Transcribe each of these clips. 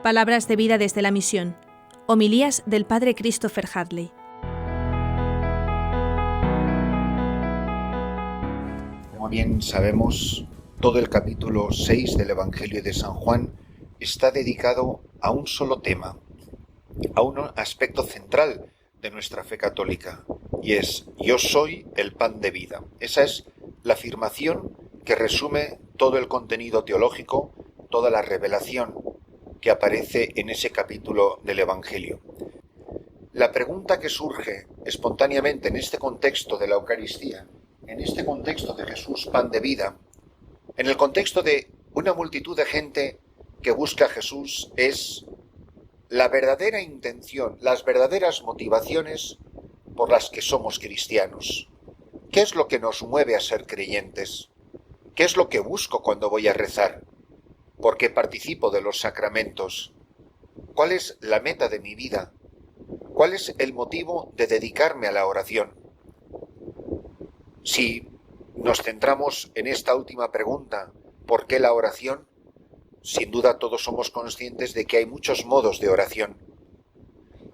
Palabras de vida desde la misión. Homilías del Padre Christopher Hadley. Como bien sabemos, todo el capítulo 6 del Evangelio de San Juan está dedicado a un solo tema, a un aspecto central de nuestra fe católica, y es: yo soy el pan de vida. Esa es la afirmación que resume todo el contenido teológico, toda la revelación que aparece en ese capítulo del Evangelio. La pregunta que surge espontáneamente en este contexto de la Eucaristía, en este contexto de Jesús, pan de vida, en el contexto de una multitud de gente que busca a Jesús, es la verdadera intención, las verdaderas motivaciones por las que somos cristianos. ¿Qué es lo que nos mueve a ser creyentes? ¿Qué es lo que busco cuando voy a rezar? ¿Por qué participo de los sacramentos? ¿Cuál es la meta de mi vida? ¿Cuál es el motivo de dedicarme a la oración? Si nos centramos en esta última pregunta, ¿por qué la oración? Sin duda todos somos conscientes de que hay muchos modos de oración.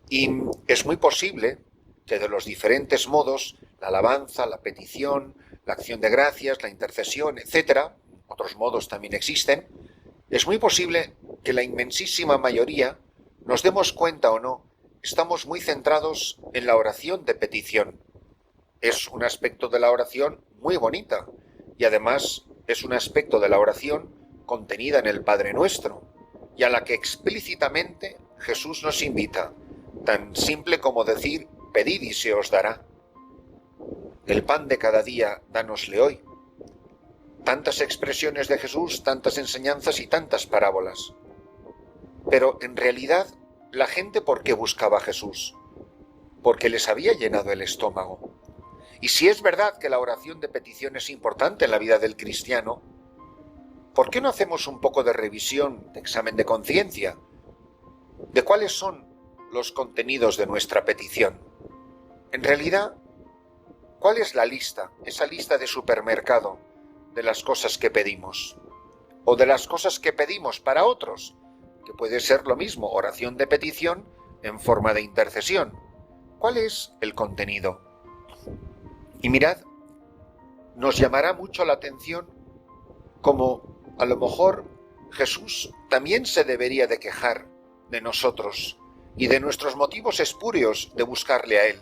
Y es muy posible que de los diferentes modos, la alabanza, la petición, la acción de gracias, la intercesión, etc., otros modos también existen, es muy posible que la inmensísima mayoría, nos demos cuenta o no, estamos muy centrados en la oración de petición. Es un aspecto de la oración muy bonita y además es un aspecto de la oración contenida en el Padre Nuestro y a la que explícitamente Jesús nos invita, tan simple como decir: pedid y se os dará. El pan de cada día, dánosle hoy. Tantas expresiones de Jesús, tantas enseñanzas y tantas parábolas. Pero en realidad, la gente, ¿por qué buscaba a Jesús? Porque les había llenado el estómago. Y si es verdad que la oración de petición es importante en la vida del cristiano, ¿por qué no hacemos un poco de revisión, de examen de conciencia, de cuáles son los contenidos de nuestra petición? En realidad, ¿cuál es la lista, esa lista de supermercado de las cosas que pedimos? O de las cosas que pedimos para otros, que puede ser lo mismo, oración de petición en forma de intercesión. ¿Cuál es el contenido? Y mirad, nos llamará mucho la atención como a lo mejor Jesús también se debería de quejar de nosotros y de nuestros motivos espurios de buscarle a Él,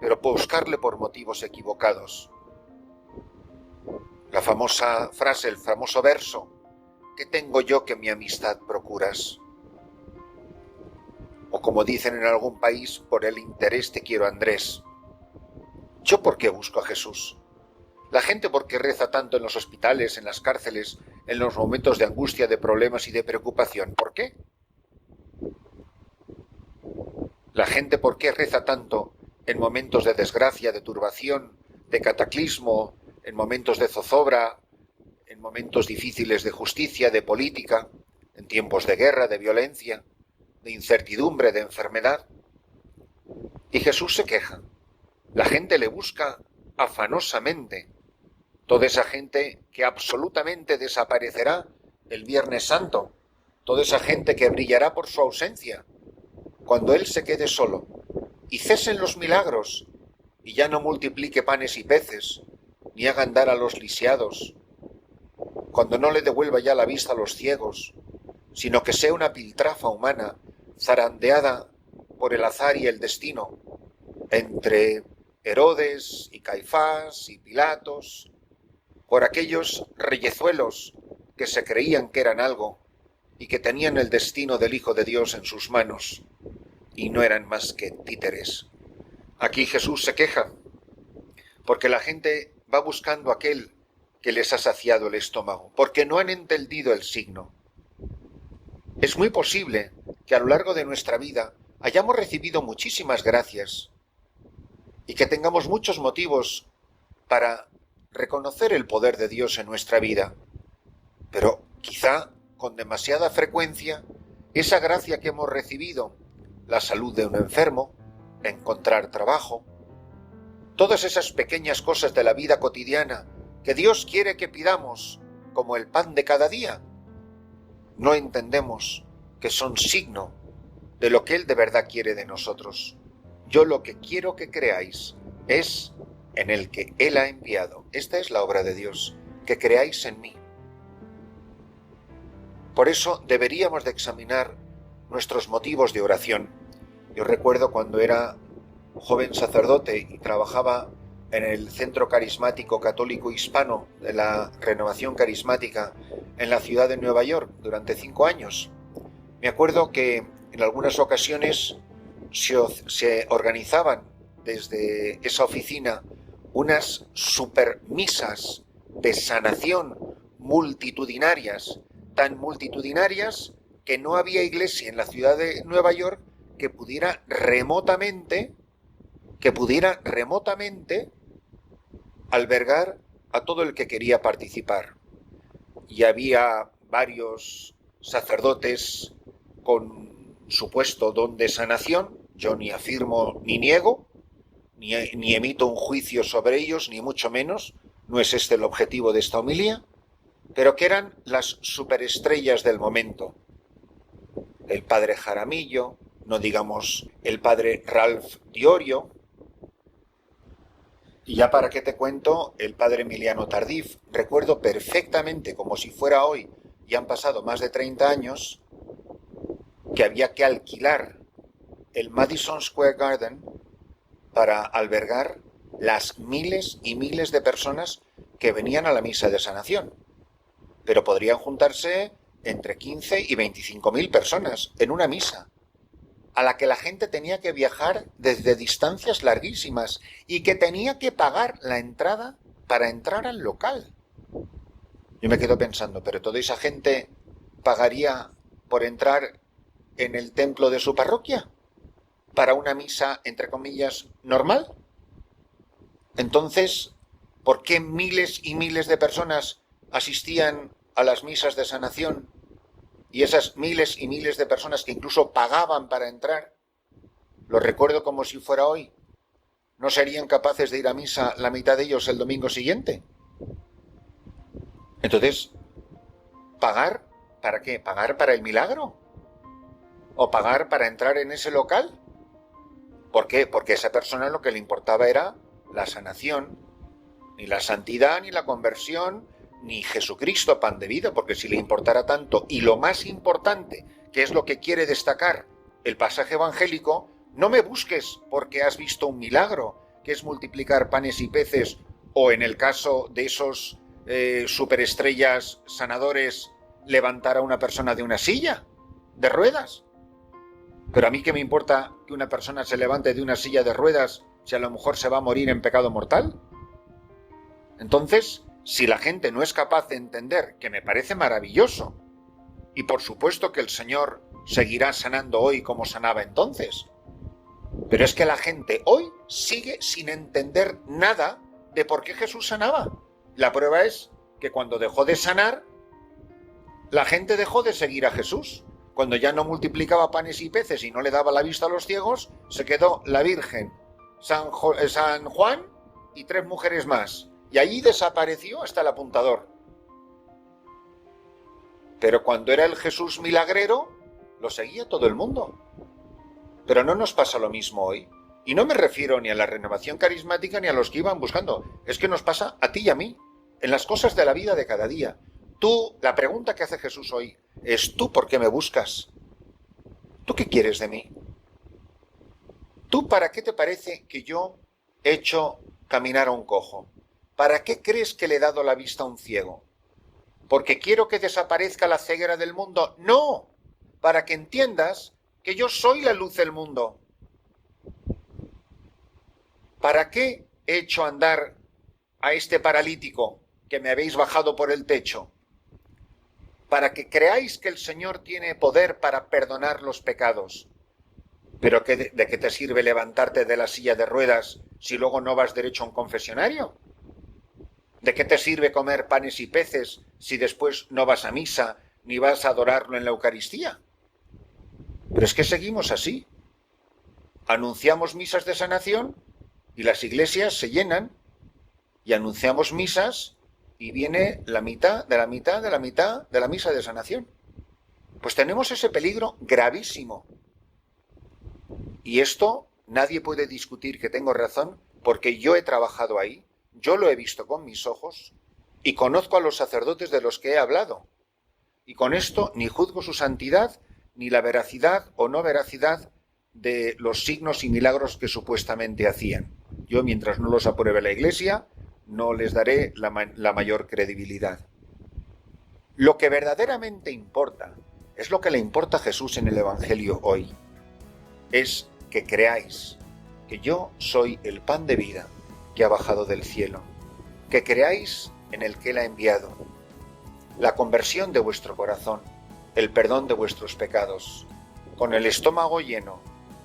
pero buscarle por motivos equivocados. La famosa frase, el famoso verso: ¿qué tengo yo que mi amistad procuras? O como dicen en algún país, por el interés te quiero, Andrés. ¿Yo por qué busco a Jesús? La gente, ¿por qué reza tanto en los hospitales, en las cárceles, en los momentos de angustia, de problemas y de preocupación? ¿Por qué? La gente, ¿por qué reza tanto en momentos de desgracia, de turbación, de cataclismo, en momentos de zozobra, en momentos difíciles de justicia, de política, en tiempos de guerra, de violencia, de incertidumbre, de enfermedad? Y Jesús se queja. La gente le busca afanosamente. Toda esa gente que absolutamente desaparecerá el Viernes Santo, toda esa gente que brillará por su ausencia, cuando Él se quede solo y cesen los milagros y ya no multiplique panes y peces, ni haga andar a los lisiados, cuando no le devuelva ya la vista a los ciegos, sino que sea una piltrafa humana zarandeada por el azar y el destino, entre Herodes y Caifás y Pilatos, por aquellos reyezuelos que se creían que eran algo y que tenían el destino del Hijo de Dios en sus manos y no eran más que títeres. Aquí Jesús se queja porque la gente va buscando a aquel que les ha saciado el estómago, porque no han entendido el signo. Es muy posible que a lo largo de nuestra vida hayamos recibido muchísimas gracias y que tengamos muchos motivos para reconocer el poder de Dios en nuestra vida, pero quizá con demasiada frecuencia esa gracia que hemos recibido, la salud de un enfermo, encontrar trabajo, todas esas pequeñas cosas de la vida cotidiana que Dios quiere que pidamos como el pan de cada día, no entendemos que son signo de lo que Él de verdad quiere de nosotros. Yo lo que quiero que creáis es en el que Él ha enviado. Esta es la obra de Dios, que creáis en mí. Por eso deberíamos de examinar nuestros motivos de oración. Yo recuerdo cuando era joven sacerdote y trabajaba en el Centro Carismático Católico Hispano de la Renovación Carismática en la ciudad de Nueva York durante 5 años. Me acuerdo que en algunas ocasiones se organizaban desde esa oficina unas supermisas de sanación multitudinarias, tan multitudinarias que no había iglesia en la ciudad de Nueva York que pudiera remotamente albergar a todo el que quería participar. Y había varios sacerdotes con supuesto don de sanación. Yo ni afirmo ni niego, ni emito un juicio sobre ellos, ni mucho menos. No es este el objetivo de esta homilía, pero que eran las superestrellas del momento. El padre Jaramillo, no digamos el padre Ralph Diorio, y ya para qué te cuento, el padre Emiliano Tardif. Recuerdo perfectamente, como si fuera hoy, y han pasado más de 30 años, que había que alquilar el Madison Square Garden para albergar las miles y miles de personas que venían a la misa de sanación. Pero podrían juntarse entre 15 y 25.000 personas en una misa, a la que la gente tenía que viajar desde distancias larguísimas y que tenía que pagar la entrada para entrar al local. Yo me quedo pensando, ¿pero toda esa gente pagaría por entrar en el templo de su parroquia? ¿Para una misa, entre comillas, normal? Entonces, ¿por qué miles y miles de personas asistían a las misas de sanación? Y esas miles y miles de personas que incluso pagaban para entrar, lo recuerdo como si fuera hoy, ¿no serían capaces de ir a misa la mitad de ellos el domingo siguiente? Entonces, ¿pagar para qué? ¿Pagar para el milagro? ¿O pagar para entrar en ese local? ¿Por qué? Porque a esa persona lo que le importaba era la sanación, ni la santidad, ni la conversión, ni Jesucristo pan de vida, porque si le importara tanto, y lo más importante, que es lo que quiere destacar el pasaje evangélico, no me busques porque has visto un milagro, que es multiplicar panes y peces, o en el caso de esos superestrellas sanadores, levantar a una persona de una silla de ruedas. Pero a mí qué me importa que una persona se levante de una silla de ruedas si a lo mejor se va a morir en pecado mortal. Entonces, si la gente no es capaz de entender, que me parece maravilloso, y por supuesto que el Señor seguirá sanando hoy como sanaba entonces, pero es que la gente hoy sigue sin entender nada de por qué Jesús sanaba. La prueba es que cuando dejó de sanar, la gente dejó de seguir a Jesús. Cuando ya no multiplicaba panes y peces y no le daba la vista a los ciegos, se quedó la Virgen, San Juan y 3 mujeres más. Y allí desapareció hasta el apuntador. Pero cuando era el Jesús milagrero, lo seguía todo el mundo. Pero no nos pasa lo mismo hoy. Y no me refiero ni a la renovación carismática ni a los que iban buscando. Es que nos pasa a ti y a mí, en las cosas de la vida de cada día. Tú, la pregunta que hace Jesús hoy es: ¿tú por qué me buscas? ¿Tú qué quieres de mí? ¿Tú para qué te parece que yo he hecho caminar a un cojo? ¿Para qué crees que le he dado la vista a un ciego? ¿Porque quiero que desaparezca la ceguera del mundo? No, para que entiendas que yo soy la luz del mundo. ¿Para qué he hecho andar a este paralítico que me habéis bajado por el techo? Para que creáis que el Señor tiene poder para perdonar los pecados. ¿Pero de qué te sirve levantarte de la silla de ruedas si luego no vas derecho a un confesionario? ¿De qué te sirve comer panes y peces si después no vas a misa ni vas a adorarlo en la Eucaristía? Pero es que seguimos así. Anunciamos misas de sanación y las iglesias se llenan, y anunciamos misas y viene la mitad de la mitad de la mitad de la misa de sanación. pues tenemos ese peligro gravísimo. Y esto nadie puede discutir que tengo razón, porque yo he trabajado ahí, yo lo he visto con mis ojos y conozco a los sacerdotes de los que he hablado. Y con esto ni juzgo su santidad, ni la veracidad o no veracidad de los signos y milagros que supuestamente hacían. Yo, mientras no los apruebe la Iglesia, no les daré la mayor credibilidad. Lo que verdaderamente importa, es lo que le importa a Jesús en el Evangelio hoy, es que creáis que yo soy el pan de vida que ha bajado del cielo, que creáis en el que Él ha enviado, la conversión de vuestro corazón, el perdón de vuestros pecados, con el estómago lleno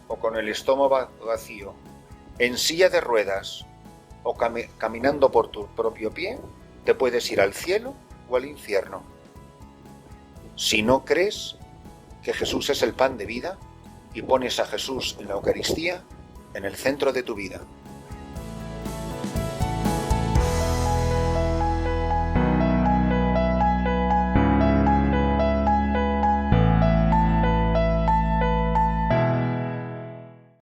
o con el estómago vacío, en silla de ruedas o caminando por tu propio pie, te puedes ir al cielo o al infierno. Si no crees que Jesús es el pan de vida y pones a Jesús en la Eucaristía en el centro de tu vida.